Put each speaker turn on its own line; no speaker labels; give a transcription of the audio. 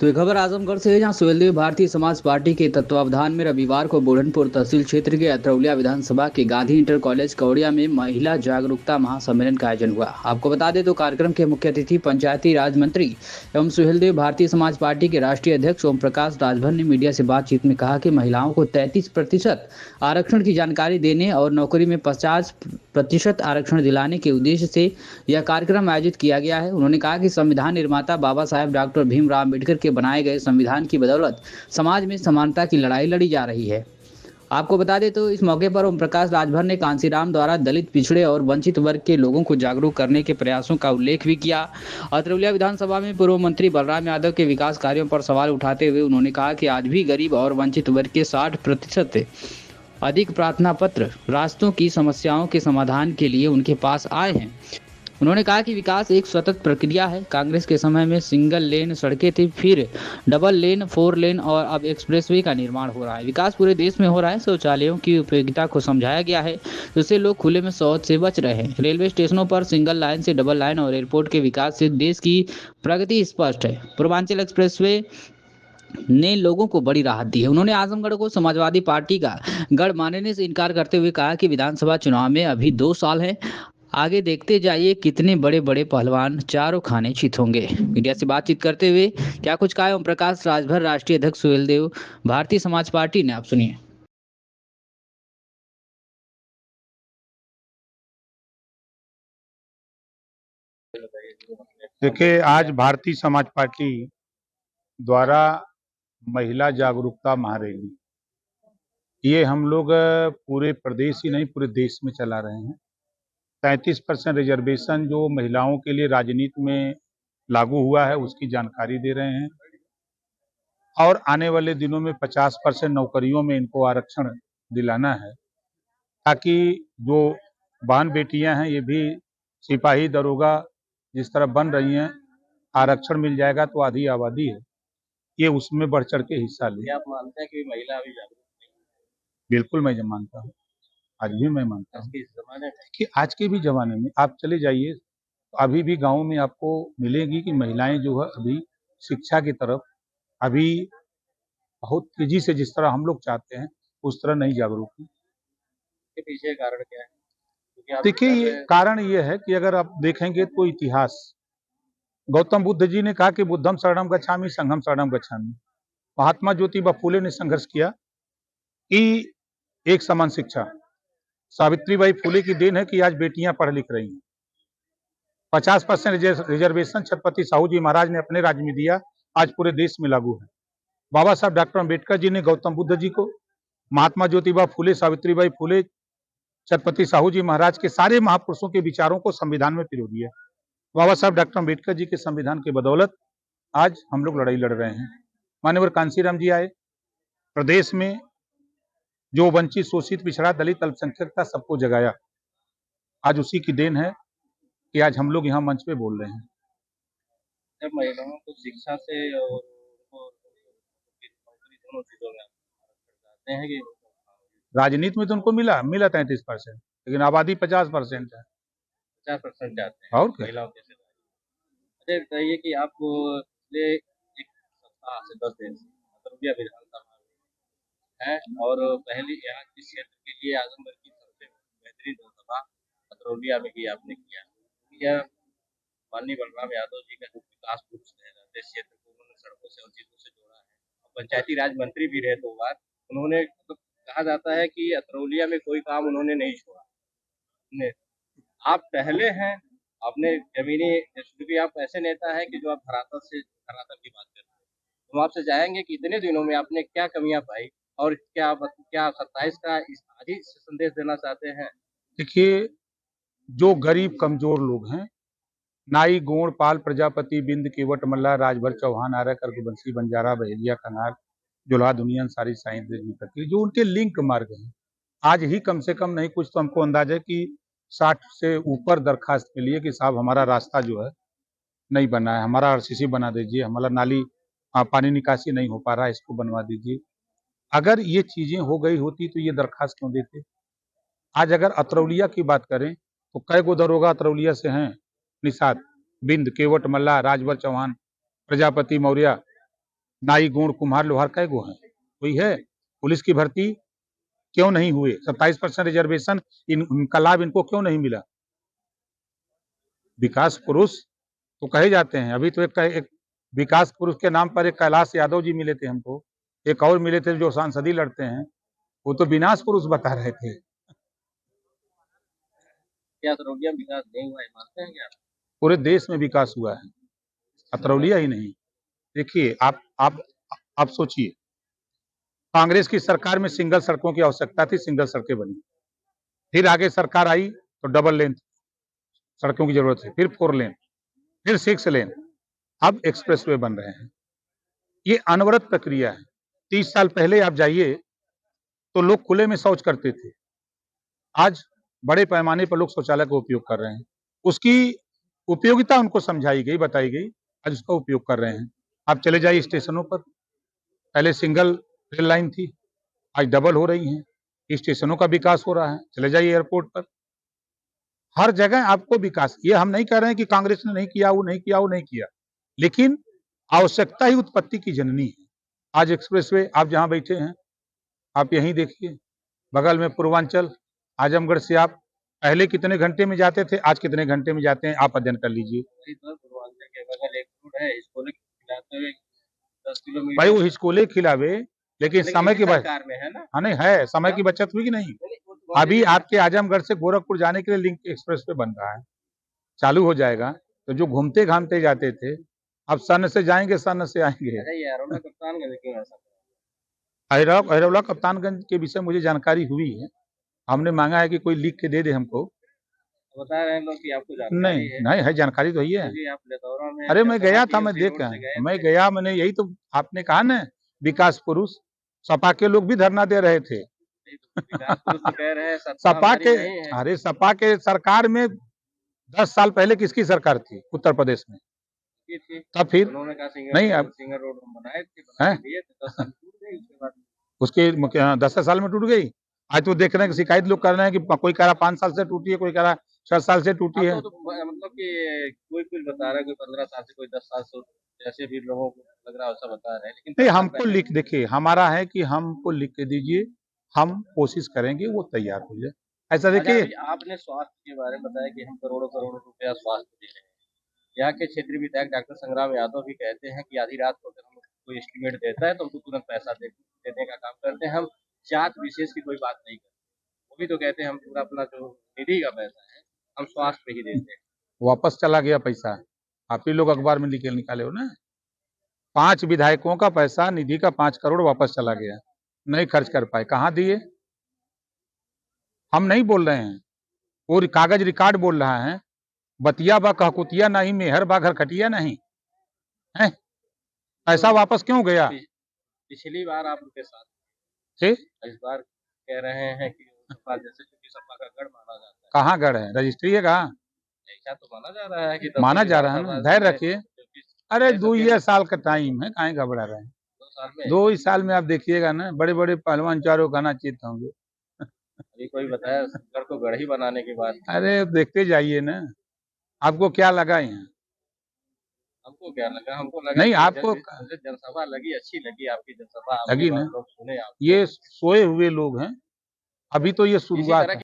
तो ये खबर आजमगढ़ से है, जहां सुहेलदेव भारतीय समाज पार्टी के तत्वावधान में रविवार को बुरहानपुर तहसील क्षेत्र के अतरौलिया विधानसभा के गांधी इंटर कॉलेज कौड़िया में महिला जागरूकता महासम्मेलन का आयोजन हुआ। आपको बता दें तो कार्यक्रम के मुख्य अतिथि पंचायती राज मंत्री एवं सुहेलदेव भारतीय समाज पार्टी के राष्ट्रीय अध्यक्ष ओम प्रकाश राजभर ने मीडिया से बातचीत में कहा कि महिलाओं को 33% आरक्षण की जानकारी देने और नौकरी में 50% आरक्षण दिलाने के उद्देश्य से यह कार्यक्रम आयोजित किया गया है। उन्होंने कहा कि संविधान निर्माता बाबा साहेब डॉक्टर भीमराव अम्बेडकर के बनाए गए संविधान की बदौलत समाज में समानता की लड़ाई लड़ी जा रही है। आपको बता दें तो इस मौके पर ओम प्रकाश राजभर ने कांसीराम द्वारा दलित, पिछड़े और वंचित वर्ग के लोगों को जागरूक करने के प्रयासों का उल्लेख भी किया। अतरौलिया विधानसभा में पूर्व मंत्री बलराम यादव के विकास कार्यों पर सवाल उठाते हुए उन्होंने कहा कि आज भी गरीब और वंचित वर्ग के 60% अधिक प्रार्थना पत्र रास्तों की समस्याओं के समाधान के लिए उनके पास आए हैं। उन्होंने कहा कि विकास एक सतत प्रक्रिया है। कांग्रेस के समय में सिंगल लेन सड़कें थी, फिर डबल लेन, 4 लेन और अब एक्सप्रेसवे का निर्माण हो रहा है। विकास पूरे देश में हो रहा है। शौचालयों की उपयोगिता को समझाया गया है, जिससे लोग खुले में शौच से बच रहे हैं। रेलवे स्टेशनों पर सिंगल लाइन से डबल लाइन और एयरपोर्ट के विकास से देश की प्रगति स्पष्ट है। पूर्वांचल एक्सप्रेसवे ने लोगों को बड़ी राहत दी है। उन्होंने आजमगढ़ को समाजवादी पार्टी का गढ़ मानने से इनकार करते हुए कहा कि विधानसभा चुनाव में अभी 2 साल है, आगे देखते जाइए कितने बड़े बड़े पहलवान चारों खाने चित होंगे। मीडिया से बातचीत करते हुए क्या कुछ कहा ओम प्रकाश राजभर राष्ट्रीय अध्यक्ष सुहेलदेव भारतीय समाज पार्टी ने, आप सुनिए।
देखिए, आज भारतीय समाज पार्टी द्वारा महिला जागरूकता महारैली ये हम लोग पूरे प्रदेश ही नहीं पूरे देश में चला रहे हैं। 33% रिजर्वेशन जो महिलाओं के लिए राजनीति में लागू हुआ है उसकी जानकारी दे रहे हैं और आने वाले दिनों में 50% नौकरियों में इनको आरक्षण दिलाना है, ताकि जो बहन बेटियां हैं ये भी सिपाही, दरोगा जिस तरह बन रही हैं, आरक्षण मिल जाएगा तो आधी आबादी है ये उसमें बढ़ चढ़ के हिस्सा ले।
आप मानते हैं कि महिला अभी जागरूक नहीं?
बिल्कुल मैं मानता हूँ, आज भी मैं मानता हूँ कि आज के भी जमाने में आप चले जाइए, अभी भी गाँव में आपको मिलेगी कि महिलाएं जो है अभी शिक्षा की तरफ अभी बहुत तेजी से जिस तरह हम लोग चाहते हैं उस तरह नहीं जागरूक है।
इसके पीछे कारण क्या है?
देखिए, ये कारण ये है कि अगर आप देखेंगे तो इतिहास, गौतम बुद्ध जी ने कहा कि बुद्धम शरणम गच्छामि, संघम शरणम गच्छामि। महात्मा ज्योतिबा फूले ने संघर्ष किया कि एक समान शिक्षा। सावित्रीबाई फूले की देन है कि आज बेटियां पढ़ लिख रही हैं। 50% रिजर्वेशन छत्रपति साहू जी महाराज ने अपने राज्य में दिया, आज पूरे देश में लागू है। बाबा साहब डॉक्टर अम्बेडकर जी ने गौतम बुद्ध जी को, महात्मा ज्योतिबा फूले, सावित्रीबाई फूले, छत्रपति साहू जी महाराज के सारे महापुरुषों के विचारों को संविधान में पिरो दिया। बाबा साहब डॉक्टर अम्बेडकर जी के संविधान के बदौलत आज हम लोग लड़ाई लड़ रहे हैं। माननीय कांसीराम जी आए, प्रदेश में जो वंचित, शोषित, पिछड़ा, दलित, अल्पसंख्यक था सबको जगाया। आज उसी की देन है कि आज हम लोग यहाँ मंच पे बोल रहे हैं।
जब महिलाओं को शिक्षा से और नौकरी दोनों चीजों में चाहते हैं कि
राजनीति में तो उनको मिला 33%, लेकिन आबादी 50% है।
50% चाहते हैं
और क्या?
महिलाओं के सिवा। अच्छा बताइए कि आप पिछले एक सप्ताह से 10 दिन से अतरौलिया विधानसभा है और पहली यहाँ के क्षेत्र के लिए आजमगढ़ की सबसे बेहतरीन जनसभा अतरौलिया में भी आपने किया। यह माननीय बलराम यादव जी का जो विकास पुरुष है, इस क्षेत्र को उन्होंने सड़कों से और चीजों से जोड़ा है। पंचायती राज मंत्री भी रहे 2 बार। उन्होंने तो कहा जाता है कि अतरौलिया में कोई काम उन्होंने नहीं छोड़ा। आप टहले हैं अपने जमीनी, क्योंकि आप ऐसे नेता हैं कि जो आप धरातल की बात करते हैं। हम आपसे चाहेंगे कि इतने दिनों में आपने क्या कमियां पाई और क्या 27 का आज ही संदेश देना चाहते हैं?
देखिए, जो गरीब कमजोर लोग हैं, नाई, गोंड, पाल, प्रजापति, बिंद, केवट, मल्ला, राजभर, चौहान, आर्य, कर्कवंशी, बंजारा, बहेलिया, कनार, जुलाहा, दुनिया, सारी साइंस तक की जो उनके लिंक मार्ग हैं, आज ही कम से कम नहीं कुछ तो हमको अंदाजा है कि 60 से ऊपर दरखास्त मिली है कि साहब हमारा रास्ता जो है नहीं बना है, हमारा आरसीसी बना दीजिए, हमारा नाली पानी निकासी नहीं हो पा रहा है, इसको बनवा दीजिए। अगर ये चीजें हो गई होती तो ये दरखास्त क्यों देते? आज अगर अतरौलिया की बात करें तो कई गो दरोगा अतरौलिया से हैं निषाद, बिंद, केवट, मल्ला, राजभर, चौहान, प्रजापति, मौर्य, नाई, गुण, कुम्हार, लोहार कै गो हैं? कोई है? पुलिस की भर्ती क्यों नहीं हुए? 27% रिजर्वेशन इनका लाभ इनको क्यों नहीं मिला? विकास पुरुष तो कहे जाते हैं। अभी तो एक विकास पुरुष के नाम पर एक कैलाश यादव जी मिले थे हमको, एक और मिले थे जो सांसदी लड़ते हैं, वो तो विनाश पुरुष बता रहे थे।
क्या अतरौलिया में विकास नहीं हुआ है, मानते हैं क्या?
पूरे देश में विकास हुआ है, अतरौलिया ही नहीं। देखिए आप सोचिए, कांग्रेस की सरकार में सिंगल सड़कों की आवश्यकता थी, सिंगल सड़कें बनी। फिर आगे सरकार आई तो डबल लेन सड़कों की जरूरत है, फिर 4 लेन, फिर 6 लेन, अब एक्सप्रेसवे बन रहे हैं। ये अनवरत प्रक्रिया है। 30 साल पहले आप जाइए तो लोग खुले में शौच करते थे। आज बड़े पैमाने पर लोग शौचालय का उपयोग कर रहे हैं। उसकी उपयोगिता उनको समझाई गई, बताई गई, आज उसका उपयोग कर रहे हैं। आप चले जाइए स्टेशनों पर, पहले सिंगल रेल लाइन थी, आज डबल हो रही हैं। स्टेशनों का विकास हो रहा है। चले जाइए एयरपोर्ट पर, हर जगह आपको विकास। ये हम नहीं कह रहे हैं कि कांग्रेस ने नहीं किया, वो नहीं किया, वो नहीं किया, लेकिन आवश्यकता ही उत्पत्ति की जननी है। आज एक्सप्रेसवे आप जहाँ बैठे हैं, आप यहीं देखिए, बगल में पूर्वांचल, आजमगढ़ से आप पहले कितने घंटे में जाते थे, आज कितने घंटे में जाते हैं, आप अध्ययन कर लीजिए।
वही तो पूर्वांचल के बगल एक रोड है, स्कूल खिलाते हुए 10
भाई
किलोमीटर।
वो हिचकोले खिलावे, लेकिन समय की बचत
सरकार में है ना।
हाँ नहीं है, समय की बचत हुई कि नहीं? अभी आपके आजमगढ़ से गोरखपुर जाने के लिए लिंक एक्सप्रेस पे बन रहा है, चालू हो जाएगा, तो जो घूमते घामते जाते थे, अब सन से जाएंगे, सन से आएंगे।
अरे ये अरोड़ा कप्तानगंज क्यों ऐसा?
अहिरौला कप्तानगंज के विषय मुझे जानकारी हुई है, हमने मांगा है कि कोई लिख के दे दे हमको।
बता रहे हैं लोग कि आपको जानकारी
नहीं
है।
नहीं है, जानकारी तो है।
क्योंकि आप लेदौरा में
अरे मैं गया था, मैं
TMC
देख
रोड से
आया,
गए
मैं
थे।
गया, मैंने यही तो आपने कहा ना, विकास पुरुष, सपा के लोग भी धरना दे रहे थे।
विकास पुरुष तो कह रहे हैं सत्ता
सपा
हमारी
के,
नहीं है।
अरे सपा के सरकार में 10 साल पहले किसकी सरकार थी उत्तर प्रदेश में?
की थी।
तब फिर
उन्होंने कहा
नहीं, अब
सिंगर रोड हम बनाए थे,
हैं?
बना के दिए थे, 10 साल टूट गई उसके बाद।
उसके 10 साल में टूट गई। आज तो देख रहे हैं कि शिकायत लोग कर रहे हैं कि कोई कह रहा 5 साल से टूटी है, कोई कह रहा 6 साल से टूटी है।
तो मतलब कि कोई कुछ बता रहा है, कोई 15 साल से, कोई 10 साल से, जैसे भी लोगों को लग रहा है वैसा बता रहे हैं, लेकिन
नहीं,
10 साल
हमको
पहले
लिख, देखिए हमारा है कि हमको लिख के दीजिए, हम कोशिश करेंगे वो तैयार हो जाए। ऐसा
अच्छा,
देखिए,
अभी आपने स्वास्थ्य के बारे में बताया कि हम करोड़ों करोड़ों रुपया स्वास्थ्य दे रहे हैं। यहाँ के क्षेत्रीय विधायक डॉक्टर संग्राम यादव भी कहते हैं कि आधी रात को अगर हम कोई एस्टीमेट देता है तो हमको तुरंत पैसा देने का काम करते हैं। हम जात विशेष की कोई बात नहीं करते। वो भी तो कहते हैं हम पूरा अपना जो निधि का पैसा है हम स्वास्थ्य पे ही देते हैं।
वापस चला गया पैसा। आप ही लोग अखबार में निकाले हो ना, 5 विधायकों का पैसा, निधि का 5 करोड़ वापस चला गया, नहीं खर्च कर पाए। कहाँ दिए? हम नहीं बोल रहे हैं, वो कागज रिकॉर्ड बोल रहा है। बतिया बा कहकुतिया नहीं, मेहर बा घर खटिया नहीं है। पैसा वापस क्यों गया?
पिछली बार आप उनके साथ
थे?
इस बार कह रहे हैं कि सपा जैसे, क्योंकि सपा का गढ़ माना जाता है।
कहाँ गढ़ है? रजिस्ट्री है कहाँ?
ऐसा तो माना जा रहा है कि
माना जा रहा है ना, धैर्य रखिए। अरे 2 साल का टाइम है, काहे घबरा रहे हैं?
2 साल में
2 ही साल में आप देखिएगा ना, बड़े बड़े पहलवान चारों खाना चित होंगे।
अभी कोई बताया गढ़ को गढ़ ही बनाने की बात।
अरे देखते जाइए ना, आपको क्या लगा यहाँ?
हमको क्या लगा, हमको लगा
नहीं,
कि
आपको
मुझे जनसभा लगी, अच्छी लगी आपकी जनसभा,
लगी
आपकी
ना?
बात लोग सुने। आप
ये सोए हुए लोग हैं, अभी तो ये
इसी
शुरुआत
तरह
है।